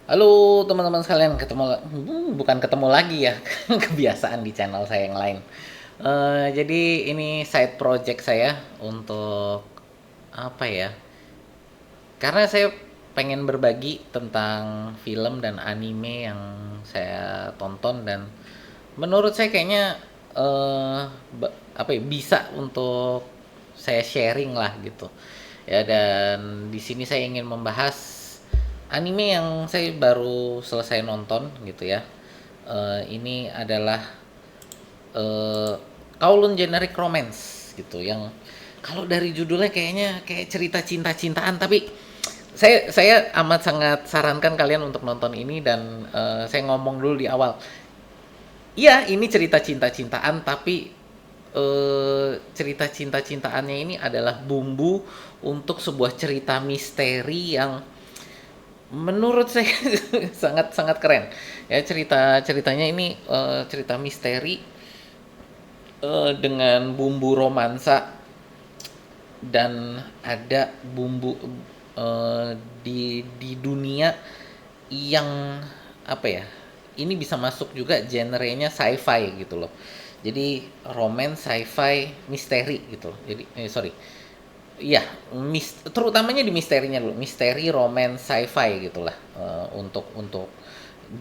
Halo teman-teman sekalian, bukan ketemu lagi ya, kebiasaan di channel saya yang lain. Jadi ini side project saya untuk apa ya? Karena saya pengen berbagi tentang film dan anime yang saya tonton dan menurut saya kayaknya apa ya, bisa untuk saya sharing lah gitu. Ya, dan di sini saya ingin membahas anime yang saya baru selesai nonton gitu ya. Ini adalah eh Kowloon Generic Romance gitu, yang kalau dari judulnya kayaknya kayak cerita cinta-cintaan, tapi saya amat sangat sarankan kalian untuk nonton ini. Dan saya ngomong dulu di awal, iya ini cerita cinta-cintaan, tapi cerita cinta-cintaannya ini adalah bumbu untuk sebuah cerita misteri yang menurut saya sangat sangat keren. Ya, ceritanya ini cerita misteri dengan bumbu romansa, dan ada bumbu di dunia yang apa ya, ini bisa masuk juga genrenya sci-fi gitu loh. Jadi romance, sci-fi, misteri gitu loh. Jadi sorry, iya, terutamanya di misterinya dulu, misteri, romance, sci-fi gitulah. Untuk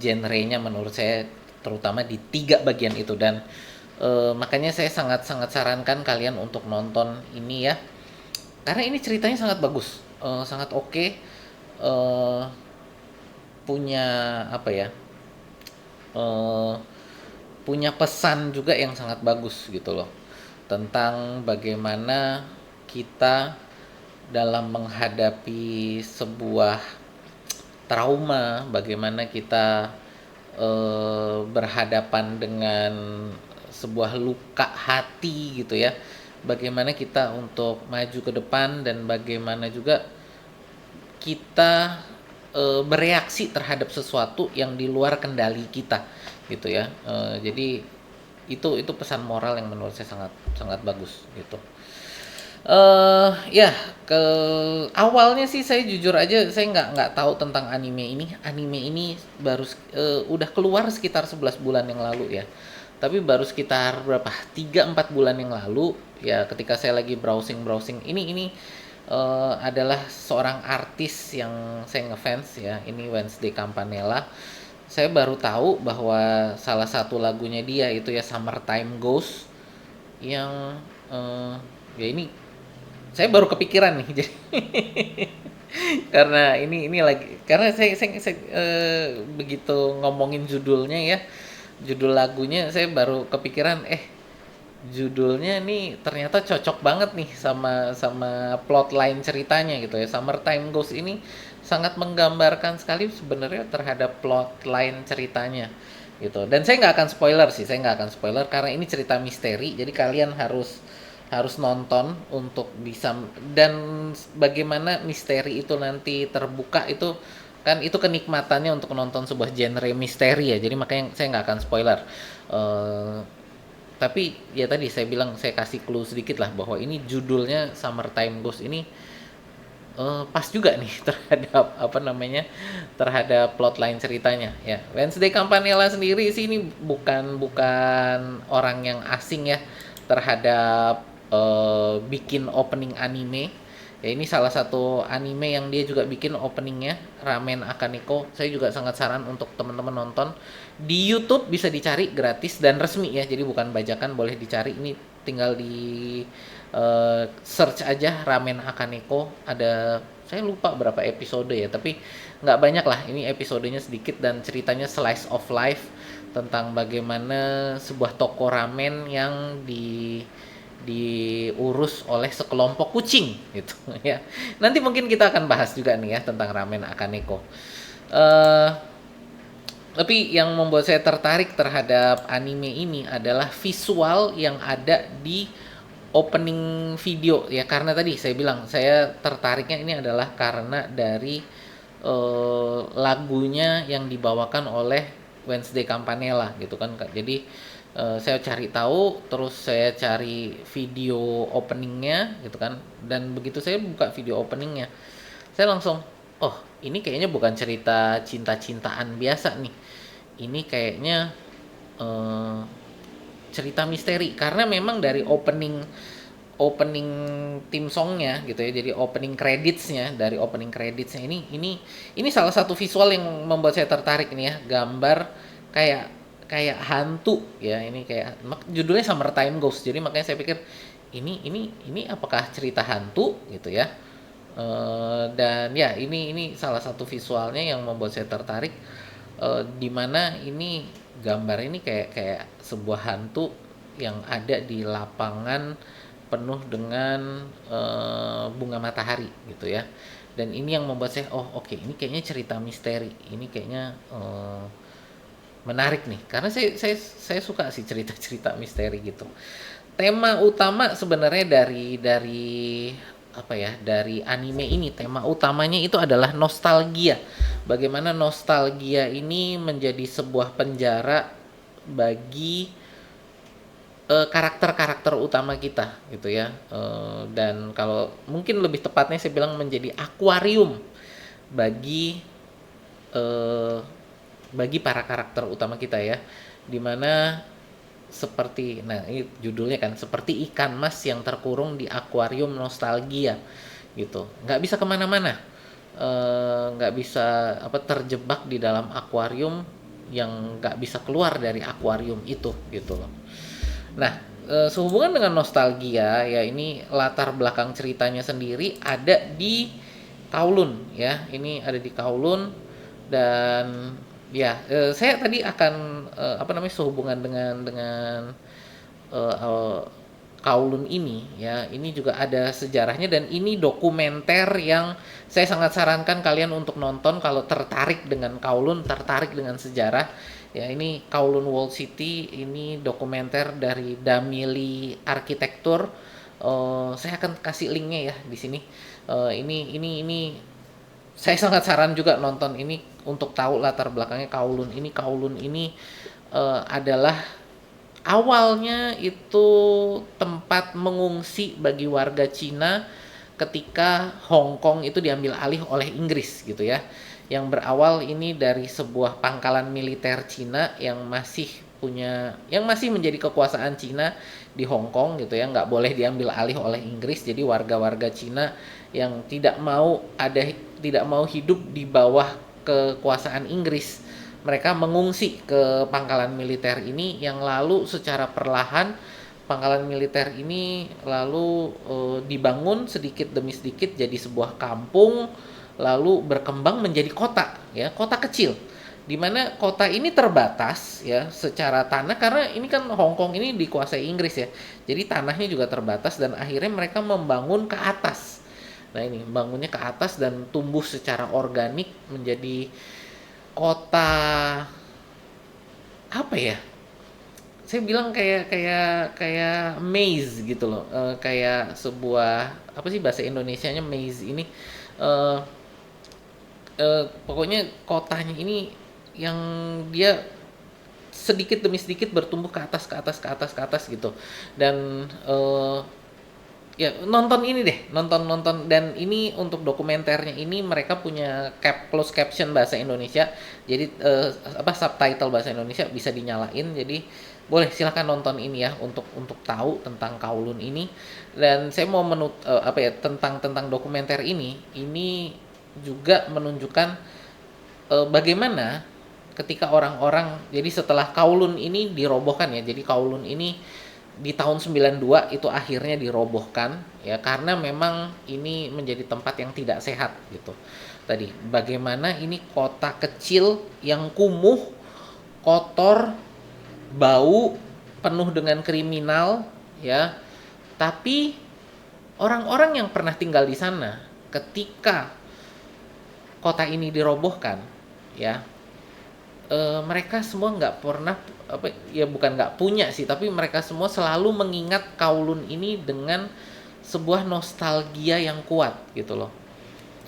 genrenya menurut saya terutama di tiga bagian itu. Dan makanya saya sangat sangat sarankan kalian untuk nonton ini ya, karena ini ceritanya sangat bagus, sangat oke. eh Punya apa ya, eh punya pesan juga yang sangat bagus gitu loh, tentang bagaimana kita dalam menghadapi sebuah trauma, bagaimana kita berhadapan dengan sebuah luka hati gitu ya, bagaimana kita untuk maju ke depan, dan bagaimana juga kita bereaksi terhadap sesuatu yang di luar kendali kita gitu ya. Jadi itu pesan moral yang menurut saya sangat sangat bagus gitu. Ya, ke awalnya sih saya jujur aja saya nggak tahu tentang anime ini. Anime ini baru udah keluar sekitar 11 bulan yang lalu ya. Tapi baru sekitar berapa? 3-4 bulan yang lalu ya, ketika saya lagi browsing-browsing ini adalah seorang artis yang saya ngefans ya. Ini Wednesday Campanella. Saya baru tahu bahwa salah satu lagunya dia itu ya Summertime Ghost, yang ya ini saya baru kepikiran nih jadi karena ini lagi, karena begitu ngomongin judulnya ya, judul lagunya, saya baru kepikiran judulnya nih ternyata cocok banget nih sama sama plotline ceritanya gitu ya. Summertime Ghost ini sangat menggambarkan sekali sebenarnya terhadap plotline ceritanya gitu. Dan saya nggak akan spoiler sih, saya nggak akan spoiler karena ini cerita misteri, jadi kalian harus harus nonton untuk bisa. Dan bagaimana misteri itu nanti terbuka, itu kan itu kenikmatannya untuk nonton sebuah genre misteri ya, jadi makanya saya nggak akan spoiler. eh tapi ya tadi saya bilang, saya kasih clue sedikit lah bahwa ini judulnya Summertime Ghost ini pas juga nih terhadap apa namanya, terhadap plotline ceritanya ya. Wednesday Campanella sendiri sih ini bukan bukan orang yang asing ya terhadap bikin opening anime ya. Ini salah satu anime yang dia juga bikin openingnya, Ramen Akaneko. Saya juga sangat saran untuk teman-teman nonton. Di YouTube bisa dicari gratis dan resmi ya, jadi bukan bajakan, boleh dicari. Ini tinggal di search aja Ramen Akaneko. Ada, saya lupa berapa episode ya, tapi nggak banyak lah. Ini episodenya sedikit dan ceritanya slice of life tentang bagaimana sebuah toko ramen yang diurus oleh sekelompok kucing gitu ya. Nanti mungkin kita akan bahas juga nih ya tentang Ramen Akaneko. Eh tapi yang membuat saya tertarik terhadap anime ini adalah visual yang ada di opening video ya. Karena tadi saya bilang saya tertariknya ini adalah karena dari lagunya yang dibawakan oleh Wednesday Campanella gitu kan Kak. Jadi saya cari tahu, terus saya cari video openingnya gitu kan. Dan begitu saya buka video openingnya, saya langsung oh ini kayaknya bukan cerita cinta-cintaan biasa nih. Ini kayaknya eh, cerita misteri karena memang dari opening opening theme songnya gitu ya, jadi opening creditsnya, dari opening creditsnya ini salah satu visual yang membuat saya tertarik nih ya, gambar kayak kayak hantu ya, ini kayak judulnya Summertime Ghost, jadi makanya saya pikir ini apakah cerita hantu gitu ya. Dan ya ini salah satu visualnya yang membuat saya tertarik, di mana ini gambar ini kayak kayak sebuah hantu yang ada di lapangan penuh dengan bunga matahari gitu ya. Dan ini yang membuat saya, oh oke, ini kayaknya cerita misteri, ini kayaknya menarik nih karena saya suka sih cerita-cerita misteri gitu. Tema utama sebenarnya dari apa ya, dari anime ini tema utamanya itu adalah nostalgia. Bagaimana nostalgia ini menjadi sebuah penjara bagi karakter-karakter utama kita gitu ya. Dan kalau mungkin lebih tepatnya saya bilang menjadi akuarium bagi eh, bagi para karakter utama kita ya, dimana seperti, nah ini judulnya kan, seperti ikan mas yang terkurung di akuarium nostalgia gitu, nggak bisa kemana-mana, nggak bisa apa, terjebak di dalam akuarium yang nggak bisa keluar dari akuarium itu gitu loh. Nah, sehubungan dengan nostalgia ya, ini latar belakang ceritanya sendiri ada di Kowloon ya. Ini ada di Kowloon dan ya, saya tadi akan apa namanya, sehubungan dengan eh, eh, Kowloon ini ya. Ini juga ada sejarahnya dan ini dokumenter yang saya sangat sarankan kalian untuk nonton kalau tertarik dengan Kowloon, tertarik dengan sejarah. Ya, ini Kowloon Wall City, ini dokumenter dari Damili Arsitektur. Saya akan kasih linknya ya di sini. Ini saya sangat saran juga nonton ini untuk tahu latar belakangnya Kowloon ini. Kowloon ini adalah awalnya itu tempat mengungsi bagi warga Cina ketika Hong Kong itu diambil alih oleh Inggris gitu ya. Yang berawal ini dari sebuah pangkalan militer Cina yang masih yang masih menjadi kekuasaan Cina di Hong Kong gitu ya, nggak boleh diambil alih oleh Inggris. Jadi warga-warga Cina yang tidak mau hidup di bawah kekuasaan Inggris, mereka mengungsi ke pangkalan militer ini, yang lalu secara perlahan pangkalan militer ini lalu dibangun sedikit demi sedikit jadi sebuah kampung, lalu berkembang menjadi kota ya, kota kecil, di mana kota ini terbatas ya secara tanah karena ini kan Hong Kong ini dikuasai Inggris ya. Jadi tanahnya juga terbatas dan akhirnya mereka membangun ke atas. Nah, ini bangunnya ke atas dan tumbuh secara organik menjadi kota, apa ya? Saya bilang kayak kayak kayak maze gitu loh. Kayak sebuah, apa sih bahasa Indonesianya maze ini? Eh Pokoknya kotanya ini yang dia sedikit demi sedikit bertumbuh ke atas ke atas ke atas ke atas gitu. Dan ya nonton ini deh, nonton nonton dan ini untuk dokumenternya ini mereka punya close caption bahasa Indonesia. Jadi apa, subtitle bahasa Indonesia bisa dinyalain. Jadi boleh silahkan nonton ini ya untuk tahu tentang Kowloon ini. Dan saya mau apa ya, tentang dokumenter ini juga menunjukkan bagaimana ketika orang-orang, jadi setelah Kowloon ini dirobohkan ya. Jadi Kowloon ini di tahun 92 itu akhirnya dirobohkan ya, karena memang ini menjadi tempat yang tidak sehat gitu. Tadi bagaimana ini kota kecil yang kumuh, kotor, bau, penuh dengan kriminal ya. Tapi orang-orang yang pernah tinggal di sana ketika kota ini dirobohkan ya, mereka semua nggak pernah, apa ya, bukan nggak punya sih, tapi mereka semua selalu mengingat Kowloon ini dengan sebuah nostalgia yang kuat gitu loh.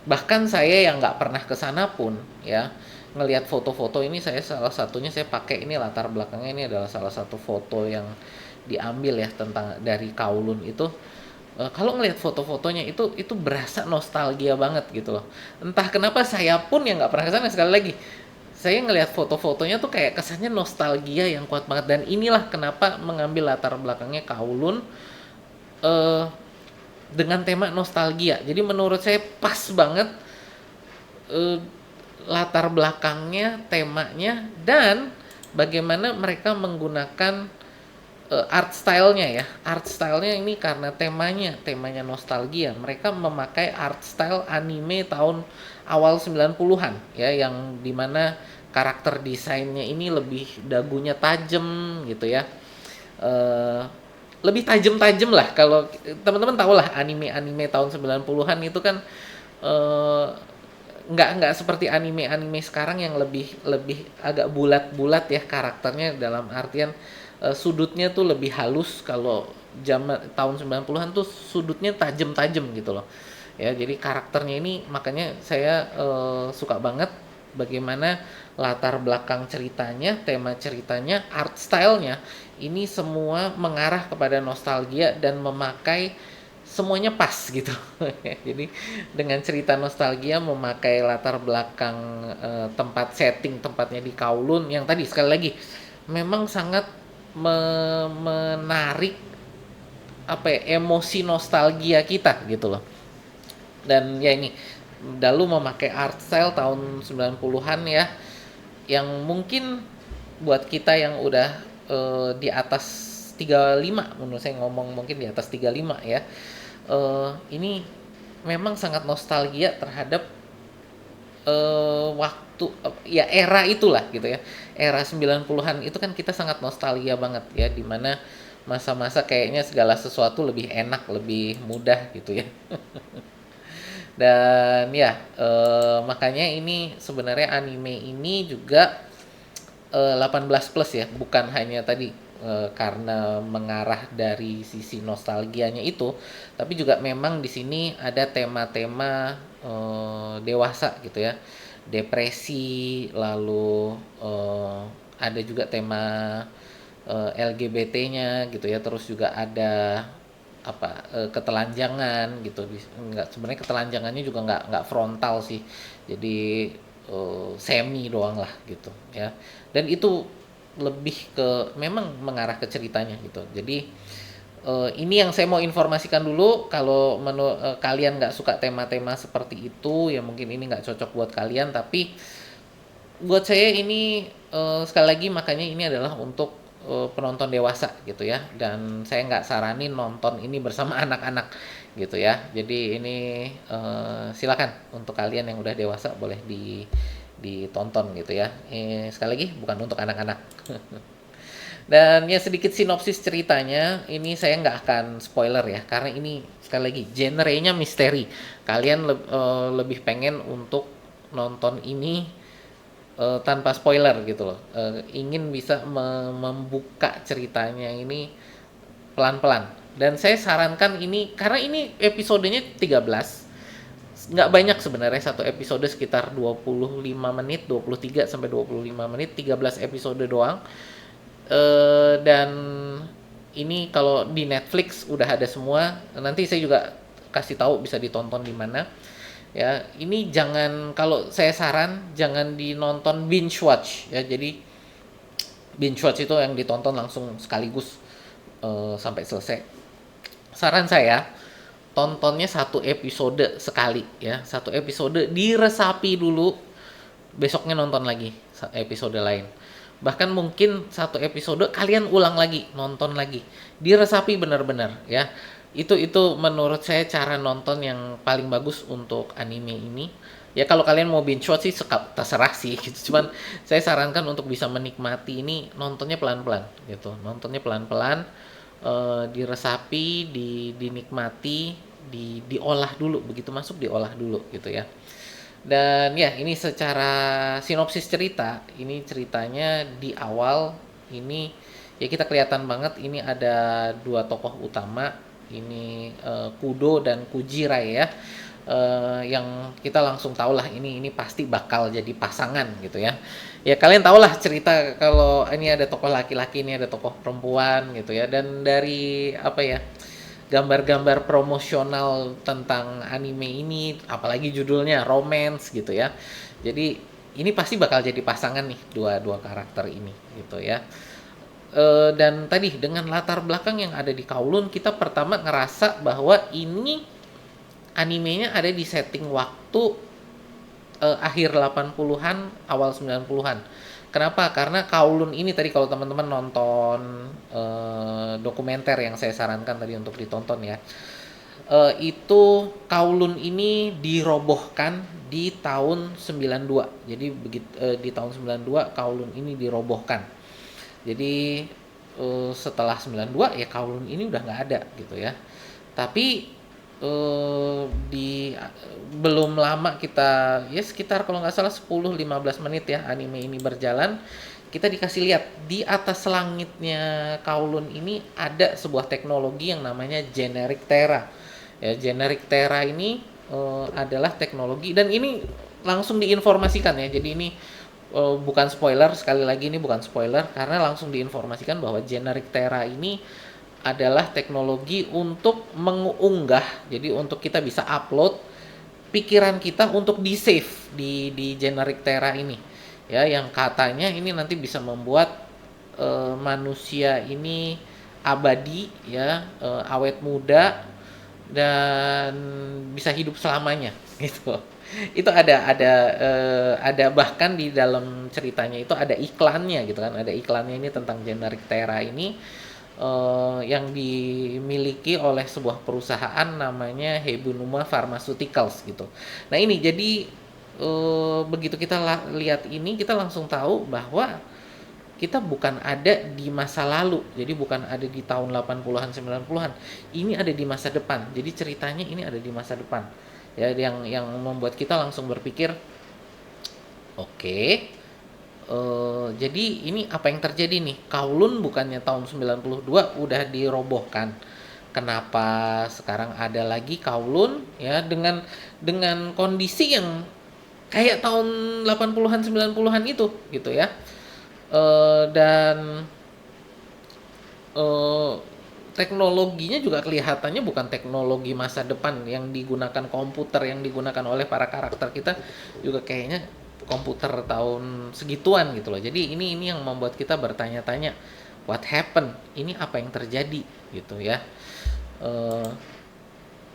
Bahkan saya yang nggak pernah ke sana pun ya, ngelihat foto-foto ini, saya salah satunya saya pakai ini latar belakangnya, ini adalah salah satu foto yang diambil ya tentang dari Kowloon itu. Kalau ngelihat foto-fotonya itu berasa nostalgia banget gitu loh. Entah kenapa saya pun yang nggak pernah ke sana, sekali lagi, saya ngelihat foto-fotonya tuh kayak kesannya nostalgia yang kuat banget, dan inilah kenapa mengambil latar belakangnya Kowloon eh, dengan tema nostalgia. Jadi menurut saya pas banget eh, latar belakangnya, temanya, dan bagaimana mereka menggunakan art style-nya ya. Art style-nya ini karena temanya nostalgia. Mereka memakai art style anime tahun awal 90-an ya, yang dimana karakter desainnya ini lebih dagunya tajam gitu ya. Eh, Lebih tajam-tajam lah, kalau teman-teman tahu lah anime-anime tahun 90-an itu kan eh, nggak seperti anime-anime sekarang yang lebih lebih agak bulat-bulat ya karakternya, dalam artian sudutnya tuh lebih halus. Kalau zaman tahun 90-an tuh sudutnya tajam-tajam gitu loh. Ya, jadi karakternya ini makanya saya suka banget bagaimana latar belakang ceritanya, tema ceritanya, art stylenya ini semua mengarah kepada nostalgia dan memakai semuanya pas gitu. Jadi dengan cerita nostalgia memakai latar belakang tempat setting tempatnya di Kowloon yang tadi sekali lagi memang sangat menarik apa ya, emosi nostalgia kita gitu loh. Dan ya ini Dalu memakai art style tahun 90-an ya, yang mungkin buat kita yang udah di atas 35, menurut saya ngomong mungkin di atas 35 ya, ini memang sangat nostalgia terhadap waktu ya era itulah gitu ya. Era 90-an itu kan kita sangat nostalgia banget ya, dimana masa-masa kayaknya segala sesuatu lebih enak, lebih mudah gitu ya. Dan ya makanya ini sebenarnya anime ini juga 18 plus ya, bukan hanya tadi karena mengarah dari sisi nostalgianya itu, tapi juga memang di sini ada tema-tema dewasa gitu ya, depresi, lalu ada juga tema LGBT-nya gitu ya, terus juga ada apa ketelanjangan gitu. Nggak, sebenarnya ketelanjangannya juga nggak frontal sih, jadi semi doang lah gitu ya, dan itu lebih ke memang mengarah ke ceritanya gitu. Jadi ini yang saya mau informasikan dulu. Kalau kalian nggak suka tema-tema seperti itu ya mungkin ini nggak cocok buat kalian, tapi buat saya ini sekali lagi makanya ini adalah untuk penonton dewasa gitu ya, dan saya nggak saranin nonton ini bersama anak-anak gitu ya. Jadi ini silakan untuk kalian yang udah dewasa boleh ditonton gitu ya. Sekali lagi bukan untuk anak-anak. Dan ya sedikit sinopsis ceritanya, ini saya nggak akan spoiler ya, karena ini sekali lagi genrenya misteri. Kalian lebih pengen untuk nonton ini tanpa spoiler gitu loh. Ingin bisa membuka ceritanya ini pelan-pelan. Dan saya sarankan ini karena ini episodenya 13. Nggak banyak sebenarnya, satu episode sekitar 25 menit, 23 sampai 25 menit, 13 episode doang. Dan ini kalau di Netflix udah ada semua. Nanti saya juga kasih tahu bisa ditonton di mana. Ya, ini jangan, kalau saya saran jangan dinonton binge watch ya. Jadi binge watch itu yang ditonton langsung sekaligus sampai selesai. Saran saya tontonnya satu episode sekali ya. Satu episode diresapi dulu, besoknya nonton lagi episode lain. Bahkan mungkin satu episode kalian ulang lagi, nonton lagi, diresapi benar-benar ya. Itu menurut saya cara nonton yang paling bagus untuk anime ini. Ya kalau kalian mau binge watch sih terserah sih gitu. Cuman saya sarankan untuk bisa menikmati ini nontonnya pelan-pelan gitu. Nontonnya pelan-pelan, diresapi, dinikmati, diolah dulu, begitu masuk diolah dulu gitu ya. Dan ya ini secara sinopsis cerita, ini ceritanya di awal ini ya kita kelihatan banget ini ada dua tokoh utama, ini Kudo dan Kujirai ya. Yang kita langsung tahu lah ini pasti bakal jadi pasangan gitu ya. Ya kalian tau lah cerita kalau ini ada tokoh laki-laki, ini ada tokoh perempuan gitu ya. Dan dari apa ya, gambar-gambar promosional tentang anime ini, apalagi judulnya romance gitu ya. Jadi ini pasti bakal jadi pasangan nih dua dua karakter ini gitu ya. Dan tadi dengan latar belakang yang ada di Kowloon, kita pertama ngerasa bahwa ini animenya ada di setting waktu akhir 80-an, awal 90-an. Kenapa? Karena Kowloon ini tadi kalau teman-teman nonton dokumenter yang saya sarankan tadi untuk ditonton ya. Itu Kowloon ini dirobohkan di tahun 92. Jadi begitu di tahun 92 Kowloon ini dirobohkan. Jadi setelah 92 ya Kowloon ini udah nggak ada gitu ya. Tapi di belum lama kita ya sekitar kalau nggak salah 10-15 menit ya anime ini berjalan, kita dikasih lihat di atas langitnya Kowloon ini ada sebuah teknologi yang namanya Generic Terra. Ya, Generic Terra ini adalah teknologi dan ini langsung diinformasikan ya. Jadi ini bukan spoiler, sekali lagi ini bukan spoiler karena langsung diinformasikan bahwa Generic Terra ini adalah teknologi untuk mengunggah, jadi untuk kita bisa upload pikiran kita untuk di save di Generic Terra ini ya, yang katanya ini nanti bisa membuat manusia ini abadi ya, awet muda dan bisa hidup selamanya gitu. Itu ada bahkan di dalam ceritanya itu ada iklannya gitu kan, ada iklannya ini tentang Generic Terra ini yang dimiliki oleh sebuah perusahaan namanya Hebunuma Pharmaceuticals gitu. Nah ini jadi begitu kita lihat ini kita langsung tahu bahwa kita bukan ada di masa lalu, jadi bukan ada di tahun 80-an 90-an. Ini ada di masa depan. Jadi ceritanya ini ada di masa depan. Ya yang membuat kita langsung berpikir, oke, jadi ini apa yang terjadi nih? Kowloon bukannya tahun 92 udah dirobohkan. Kenapa sekarang ada lagi Kowloon ya dengan kondisi yang kayak tahun 80-an 90-an itu gitu ya. Dan eh, teknologinya juga kelihatannya bukan teknologi masa depan yang digunakan komputer yang digunakan oleh para karakter kita, juga kayaknya komputer tahun segituan gitu loh. Jadi ini yang membuat kita bertanya-tanya, what happened? Ini apa yang terjadi gitu ya. Eh,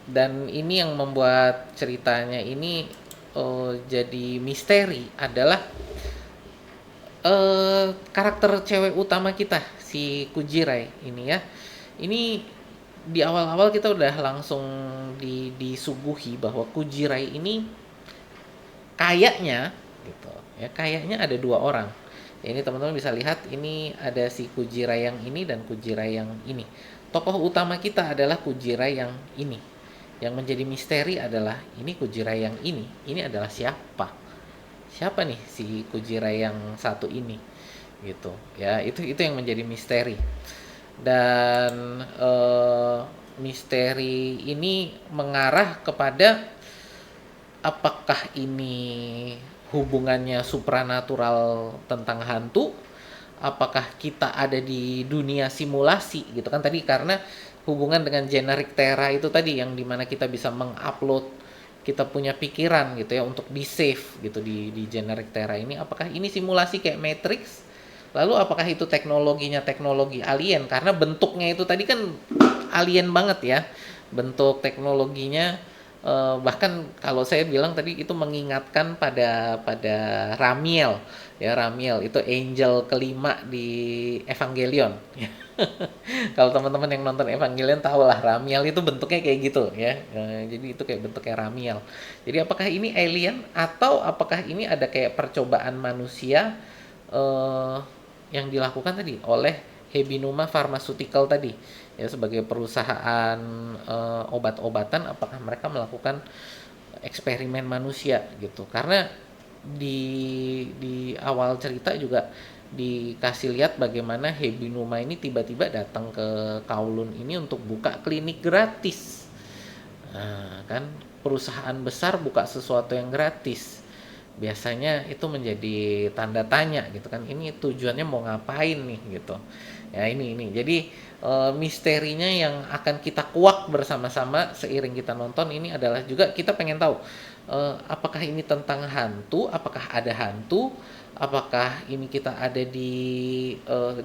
dan ini yang membuat ceritanya ini jadi misteri adalah karakter cewek utama kita si Kujirai ini ya. Ini di awal-awal kita udah langsung disuguhi bahwa Kujirai ini kayaknya gitu ya, kayaknya ada dua orang ya. Ini teman-teman bisa lihat, ini ada si Kujirai yang ini dan Kujirai yang ini. Tokoh utama kita adalah Kujirai yang ini. Yang menjadi misteri adalah ini Kujirai yang ini adalah siapa nih si Kujirai yang satu ini gitu ya. Itu yang menjadi misteri. Dan misteri ini mengarah kepada apakah ini hubungannya supranatural tentang hantu, apakah kita ada di dunia simulasi gitu kan tadi, karena hubungan dengan Generic Terra itu tadi yang dimana kita bisa mengupload kita punya pikiran gitu ya untuk di save gitu di Generic Terra ini. Apakah ini simulasi kayak Matrix, lalu apakah itu teknologinya teknologi alien karena bentuknya itu tadi kan alien banget ya bentuk teknologinya. Bahkan kalau saya bilang tadi itu mengingatkan pada Ramiel ya. Ramiel itu angel kelima di Evangelion. Kalau teman-teman yang nonton Evangelion tahu lah Ramiel itu bentuknya kayak gitu ya. Jadi itu kayak bentuknya Ramiel. Jadi apakah ini alien atau apakah ini ada kayak percobaan manusia eh, yang dilakukan tadi oleh Hebinuma Pharmaceutical tadi ya, sebagai perusahaan obat-obatan, apakah mereka melakukan eksperimen manusia gitu. Karena di awal cerita juga dikasih lihat bagaimana Hebinuma ini tiba-tiba datang ke Kowloon ini untuk buka klinik gratis. Nah, kan perusahaan besar buka sesuatu yang gratis biasanya itu menjadi tanda tanya gitu kan, ini tujuannya mau ngapain nih gitu. Ya ini jadi misterinya yang akan kita kuak bersama-sama seiring kita nonton ini adalah juga kita pengen tahu apakah ini tentang hantu, apakah ada hantu, apakah ini kita ada di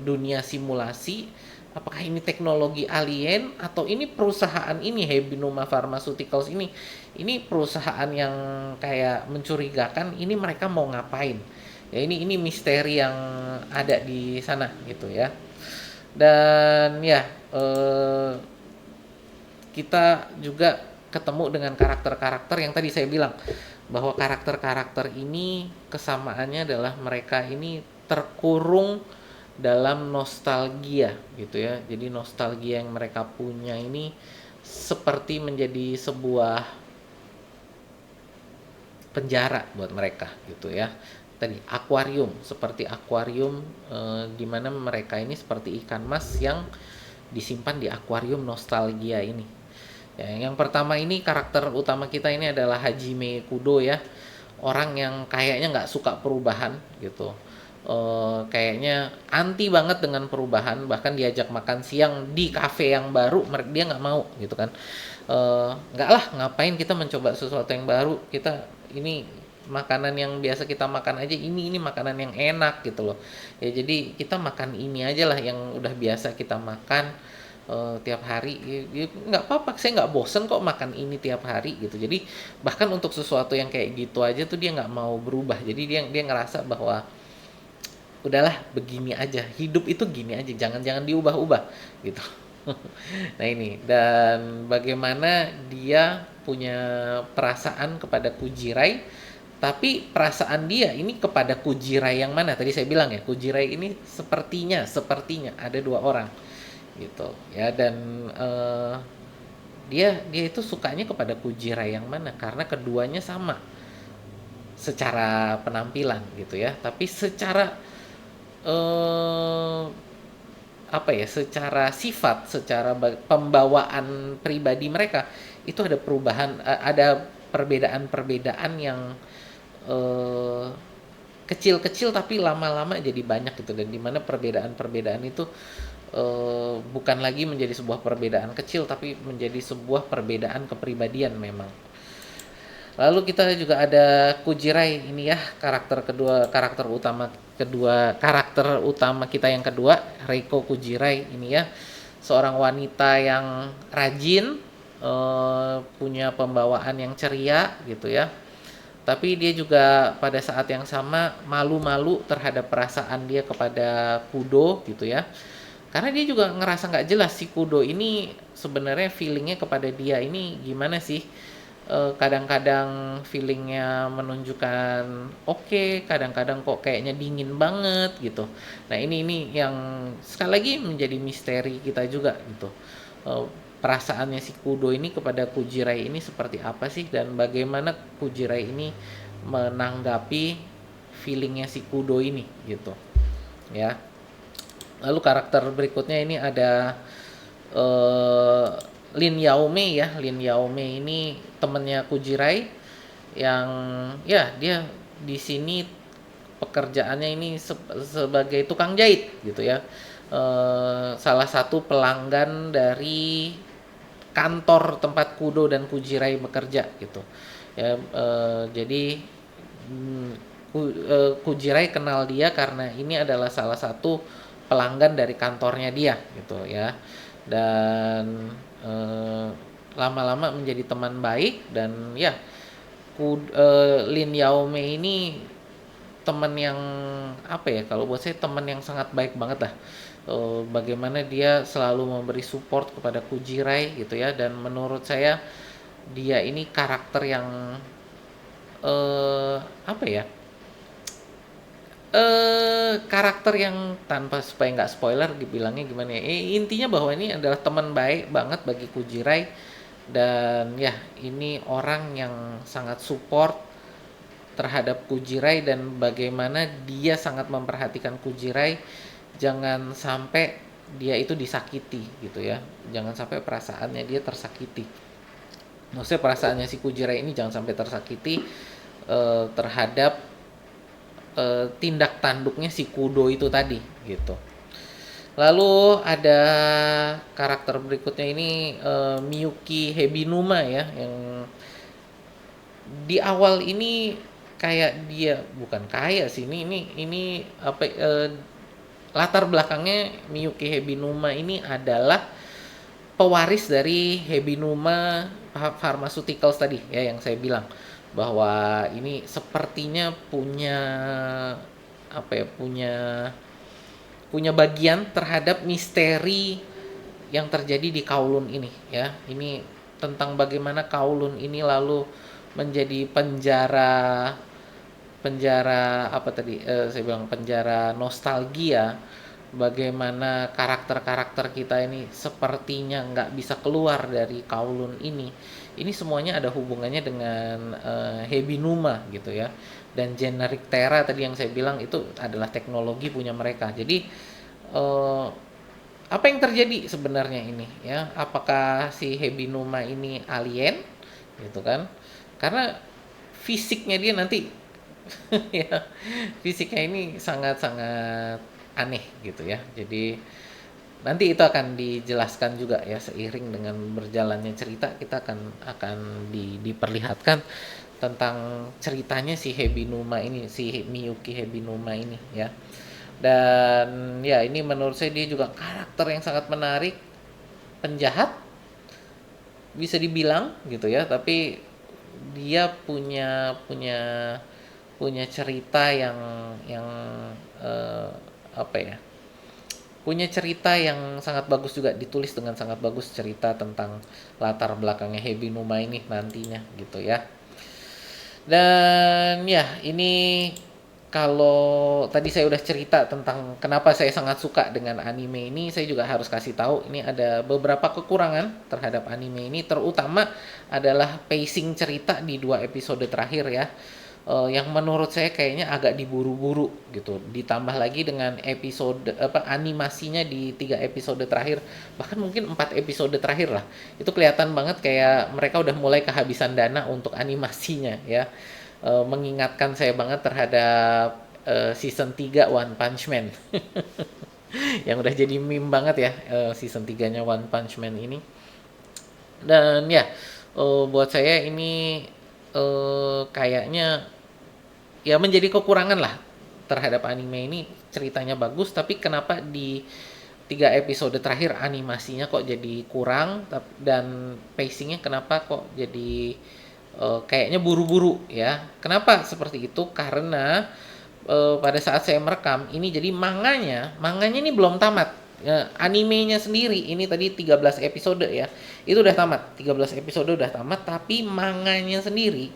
dunia simulasi, apakah ini teknologi alien atau ini perusahaan ini Hebinuma Pharmaceuticals ini perusahaan yang kayak mencurigakan, ini mereka mau ngapain. Ya ini misteri yang ada di sana gitu ya. Dan ya kita juga ketemu dengan karakter-karakter yang tadi saya bilang bahwa karakter-karakter ini kesamaannya adalah mereka ini terkurung dalam nostalgia gitu ya. Jadi nostalgia yang mereka punya ini seperti menjadi sebuah penjara buat mereka gitu ya. Tadi akuarium, seperti akuarium di mana mereka ini seperti ikan mas yang disimpan di akuarium nostalgia ini. Ya, yang pertama ini karakter utama kita ini adalah Hajime Kudo ya. Orang yang kayaknya nggak suka perubahan gitu. Kayaknya anti banget dengan perubahan, bahkan diajak makan siang di kafe yang baru dia nggak mau gitu kan. Nggak lah, ngapain kita mencoba sesuatu yang baru, kita ini makanan yang biasa kita makan aja, ini makanan yang enak gitu loh ya, jadi kita makan ini aja lah yang udah biasa kita makan tiap hari ya, nggak apa-apa, saya nggak bosen kok makan ini tiap hari gitu. Jadi bahkan untuk sesuatu yang kayak gitu aja tuh dia nggak mau berubah, jadi dia ngerasa bahwa udahlah begini aja, hidup itu gini aja, jangan diubah-ubah gitu. Nah ini, dan bagaimana dia punya perasaan kepada Kujirai, tapi perasaan dia ini kepada Kujirai yang mana? Tadi saya bilang ya, Kujirai ini sepertinya ada dua orang gitu ya, dan dia itu sukanya kepada Kujirai yang mana? Karena keduanya sama secara penampilan gitu ya, tapi secara eh, apa ya, secara sifat, secara pembawaan pribadi mereka itu ada perubahan, ada perbedaan-perbedaan yang eh, kecil-kecil tapi lama-lama jadi banyak gitu, dan dimana perbedaan-perbedaan itu bukan lagi menjadi sebuah perbedaan kecil tapi menjadi sebuah perbedaan kepribadian memang. Lalu kita juga ada Kujirai ini ya, karakter utama kita yang kedua, Reiko Kujirai ini ya, seorang wanita yang rajin, punya pembawaan yang ceria gitu ya. Tapi dia juga pada saat yang sama malu-malu terhadap perasaan dia kepada Kudo gitu ya. Karena dia juga ngerasa nggak jelas si Kudo ini sebenarnya feelingnya kepada dia ini gimana sih. Kadang-kadang feelingnya menunjukkan oke, kadang-kadang kok kayaknya dingin banget gitu. Nah ini yang sekali lagi menjadi misteri kita juga gitu. Perasaannya si Kudo ini kepada Kujirai ini seperti apa sih, dan bagaimana Kujirai ini menanggapi feelingnya si Kudo ini gitu ya. Lalu karakter berikutnya ini ada eh, Lin Yaomei ya. Lin Yaomei ini temennya Kujirai yang ya dia di sini pekerjaannya ini sebagai tukang jahit gitu ya. Salah satu pelanggan dari kantor tempat Kudo dan Kujirai bekerja gitu. Ya, jadi Kujirai kenal dia karena ini adalah salah satu pelanggan dari kantornya dia gitu ya. Dan lama-lama menjadi teman baik, dan ya Lin Yaomei ini teman yang apa ya, kalau buat saya teman yang sangat baik banget lah. Bagaimana dia selalu memberi support kepada Kujirai gitu ya, dan menurut saya dia ini karakter yang apa ya, karakter yang tanpa, supaya nggak spoiler dibilangnya gimana ya, intinya bahwa ini adalah teman baik banget bagi Kujirai, dan ya ini orang yang sangat support terhadap Kujirai, dan bagaimana dia sangat memperhatikan Kujirai, jangan sampai dia itu disakiti gitu ya, jangan sampai perasaannya dia tersakiti, maksudnya perasaannya si Kujirai ini jangan sampai tersakiti. terhadap tindak tanduknya si Kudo itu tadi gitu. Lalu ada karakter berikutnya ini Miyuki Hebinuma ya, yang di awal ini kayak dia bukan kaya sih, ini apa latar belakangnya Miyuki Hebinuma ini adalah pewaris dari Hebinuma Pharmaceuticals tadi ya, yang saya bilang bahwa ini sepertinya punya apa ya, punya bagian terhadap misteri yang terjadi di Kowloon ini ya. Ini tentang bagaimana Kowloon ini lalu menjadi penjara penjara apa tadi, saya bilang penjara nostalgia, bagaimana karakter-karakter kita ini sepertinya nggak bisa keluar dari Kowloon ini semuanya ada hubungannya dengan Hebinuma gitu ya, dan generic Terra tadi yang saya bilang itu adalah teknologi punya mereka. Jadi eh, apa yang terjadi sebenarnya ini ya, apakah si Hebinuma ini alien gitu kan, karena fisiknya dia nanti ya, fisiknya ini sangat-sangat aneh gitu ya. Jadi nanti itu akan dijelaskan juga ya, seiring dengan berjalannya cerita kita akan diperlihatkan tentang ceritanya si Hebinuma ini, si Miyuki Hebinuma ini ya. Dan ya ini menurut saya dia juga karakter yang sangat menarik, penjahat bisa dibilang gitu ya, tapi dia punya punya punya cerita yang eh, apa ya, punya cerita yang sangat bagus juga, ditulis dengan sangat bagus cerita tentang latar belakangnya Hebinuma ini nantinya gitu ya. Dan ya ini, kalau tadi saya udah cerita tentang kenapa saya sangat suka dengan anime ini, saya juga harus kasih tahu ini ada beberapa kekurangan terhadap anime ini, terutama adalah pacing cerita di 2 episode terakhir ya. Yang menurut saya kayaknya agak diburu-buru gitu. Ditambah lagi dengan episode apa animasinya di 3 episode terakhir, bahkan mungkin 4 episode terakhir lah. Itu kelihatan banget kayak mereka udah mulai kehabisan dana untuk animasinya ya. Mengingatkan saya banget terhadap season 3 One Punch Man. Yang udah jadi meme banget ya, season 3-nya One Punch Man ini. Dan ya, buat saya ini kayaknya ya menjadi kekurangan lah terhadap anime ini. Ceritanya bagus, tapi kenapa di 3 episode terakhir animasinya kok jadi kurang, dan pacingnya kenapa kok jadi kayaknya buru-buru ya. Kenapa seperti itu? Karena pada saat saya merekam ini, jadi manganya ini belum tamat ya, animenya sendiri ini tadi 13 episode ya, itu udah tamat, 13 episode udah tamat, tapi manganya sendiri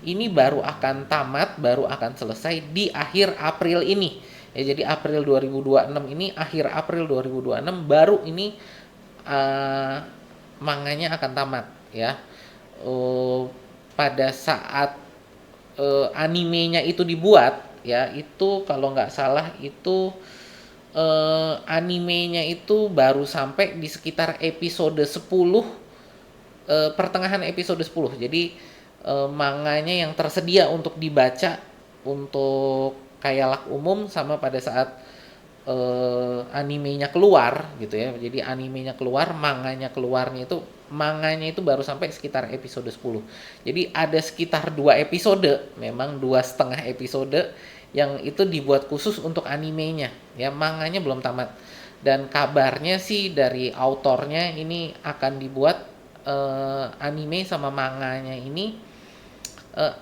ini baru akan tamat, baru akan selesai di akhir April ini ya. Jadi April 2026 ini, akhir April 2026 baru ini manganya akan tamat ya. Pada saat animenya itu dibuat ya, itu kalau nggak salah itu animenya itu baru sampai di sekitar episode 10, pertengahan episode 10. Jadi manganya yang tersedia untuk dibaca untuk kayak umum sama pada saat animenya keluar gitu ya. Jadi animenya keluar, manganya itu baru sampai sekitar episode 10. Jadi ada sekitar 2 episode, memang 2,5 episode yang itu dibuat khusus untuk animenya ya. Manganya belum tamat, dan kabarnya sih dari autornya ini akan dibuat anime sama manganya ini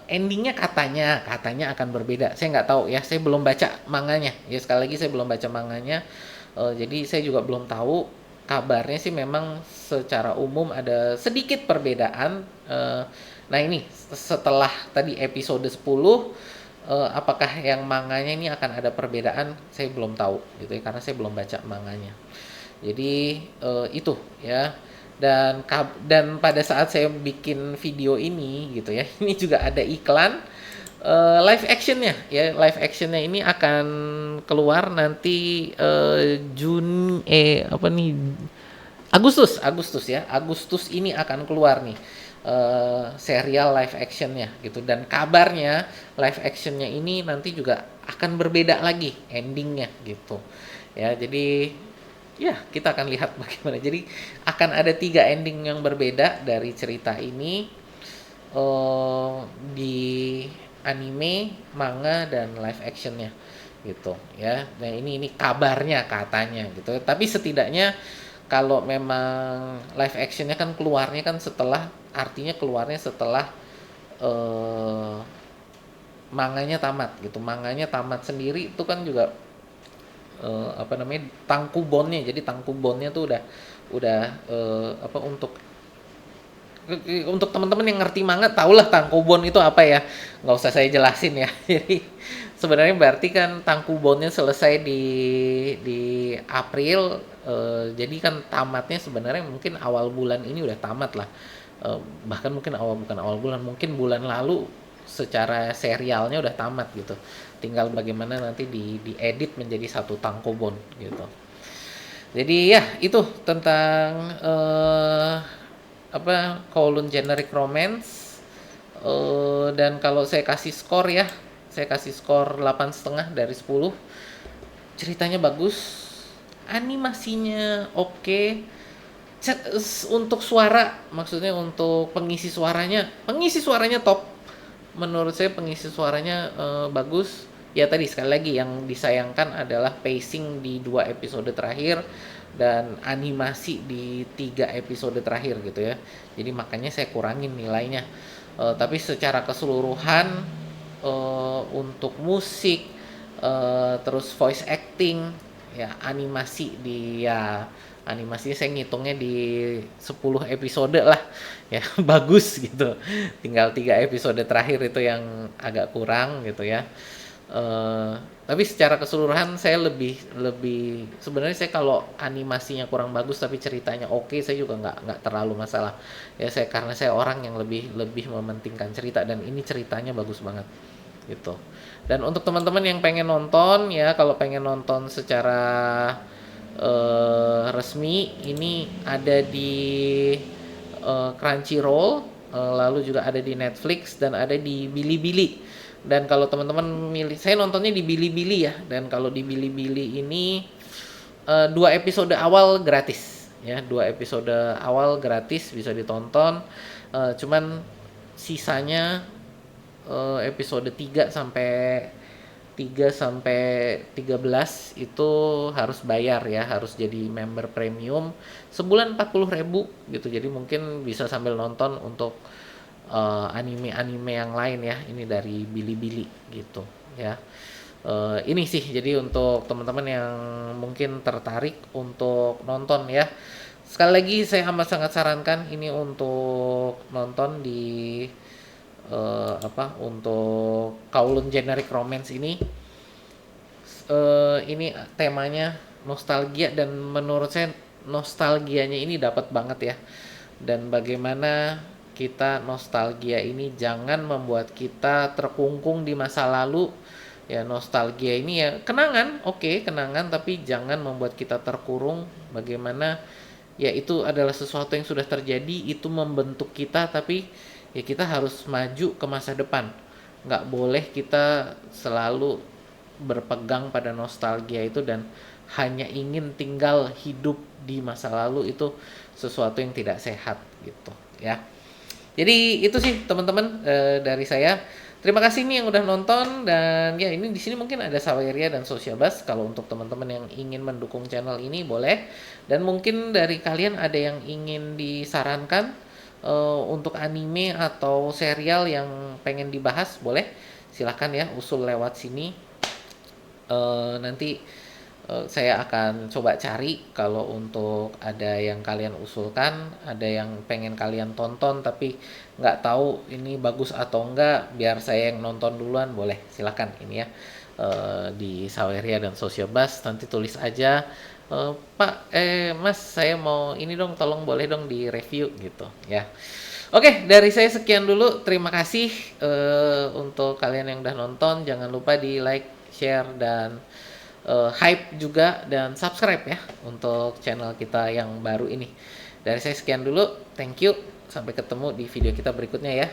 endingnya katanya akan berbeda. Saya nggak tahu ya, saya belum baca manganya ya, sekali lagi saya belum baca manganya. Jadi saya juga belum tahu. Kabarnya sih memang secara umum ada sedikit perbedaan. Nah ini setelah tadi episode 10, apakah yang manganya ini akan ada perbedaan, saya belum tahu gitu ya, karena saya belum baca manganya. Jadi itu ya. Dan pada saat saya bikin video ini gitu ya, ini juga ada iklan live actionnya ya. Live actionnya ini akan keluar nanti apa nih, Agustus ya. Agustus ini akan keluar nih serial live actionnya gitu, dan kabarnya live actionnya ini nanti juga akan berbeda lagi endingnya gitu ya. Jadi ya kita akan lihat bagaimana. Jadi akan ada 3 ending yang berbeda dari cerita ini, eh, di anime, manga, dan live actionnya gitu ya. Nah ini kabarnya katanya gitu. Tapi setidaknya kalau memang live actionnya kan keluarnya kan setelah, artinya keluarnya setelah eh, manganya tamat gitu. Manganya tamat sendiri itu kan juga apa namanya, tangkubonnya. Jadi tangkubonnya tuh udah apa, untuk teman-teman yang ngerti manga tahulah tankobon itu apa ya, nggak usah saya jelasin ya. Jadi sebenarnya berarti kan tankobonnya selesai di April, jadi kan tamatnya sebenarnya mungkin awal bulan ini udah tamat lah. Bahkan mungkin bukan awal bulan, mungkin bulan lalu secara serialnya udah tamat gitu, tinggal bagaimana nanti diedit menjadi satu tankobon gitu. Jadi ya itu tentang apa, Kowloon Generic Romance. Dan kalau saya kasih skor ya, saya kasih skor 8,5 dari 10. Ceritanya bagus, animasinya oke. Untuk suara, maksudnya untuk pengisi suaranya top. Menurut saya pengisi suaranya bagus. Ya tadi sekali lagi yang disayangkan adalah pacing di 2 episode terakhir dan animasi di 3 episode terakhir gitu ya. Jadi makanya saya kurangin nilainya. Tapi secara keseluruhan, untuk musik, terus voice acting, ya animasinya saya ngitungnya di 10 episode lah ya. Bagus gitu, tinggal 3 episode terakhir itu yang agak kurang gitu ya. eh tapi secara keseluruhan saya lebih lebih sebenarnya, saya kalau animasinya kurang bagus tapi ceritanya oke, saya juga nggak terlalu masalah ya. Karena saya orang yang lebih lebih mementingkan cerita, dan ini ceritanya bagus banget gitu. Dan untuk teman-teman yang pengen nonton ya, kalau pengen nonton secara resmi, ini ada di Crunchyroll, lalu juga ada di Netflix, dan ada di Bilibili. Dan kalau teman-teman milih, saya nontonnya di Bilibili ya. Dan kalau di Bilibili ini 2 episode awal gratis ya, 2 episode awal gratis bisa ditonton. Cuman sisanya episode 3 sampai 13 itu harus bayar ya, harus jadi member premium sebulan 40.000 gitu. Jadi mungkin bisa sambil nonton untuk anime-anime yang lain ya, ini dari Bilibili gitu ya. Ini sih jadi untuk teman-teman yang mungkin tertarik untuk nonton ya, sekali lagi saya amat sangat sarankan ini untuk nonton di apa, untuk Kowloon Generic Romance ini. Ini temanya nostalgia, dan menurut saya nostalgianya ini dapat banget ya. Dan bagaimana kita nostalgia ini jangan membuat kita terkungkung di masa lalu ya. Nostalgia ini ya kenangan, oke, kenangan, tapi jangan membuat kita terkurung. Bagaimana ya, itu adalah sesuatu yang sudah terjadi, itu membentuk kita, tapi ya kita harus maju ke masa depan. Nggak boleh kita selalu berpegang pada nostalgia itu dan hanya ingin tinggal hidup di masa lalu. Itu sesuatu yang tidak sehat gitu ya. Jadi itu sih teman-teman, dari saya. Terima kasih nih yang udah nonton, dan ya ini di sini mungkin ada Saweria dan Social Bus. Kalau untuk teman-teman yang ingin mendukung channel ini boleh, dan mungkin dari kalian ada yang ingin disarankan untuk anime atau serial yang pengen dibahas, boleh silahkan ya usul lewat sini. Nanti saya akan coba cari kalau untuk ada yang kalian usulkan, ada yang pengen kalian tonton tapi nggak tahu ini bagus atau enggak, biar saya yang nonton duluan, boleh silahkan ini ya. Di Saweria dan Social Bus nanti tulis aja, Pak, Mas, saya mau ini dong, tolong boleh dong di review gitu ya. Oke, dari saya sekian dulu. Terima kasih untuk kalian yang udah nonton. Jangan lupa di like, share, dan hype juga dan subscribe ya untuk channel kita yang baru ini. Dari saya sekian dulu, thank you, sampai ketemu di video kita berikutnya ya.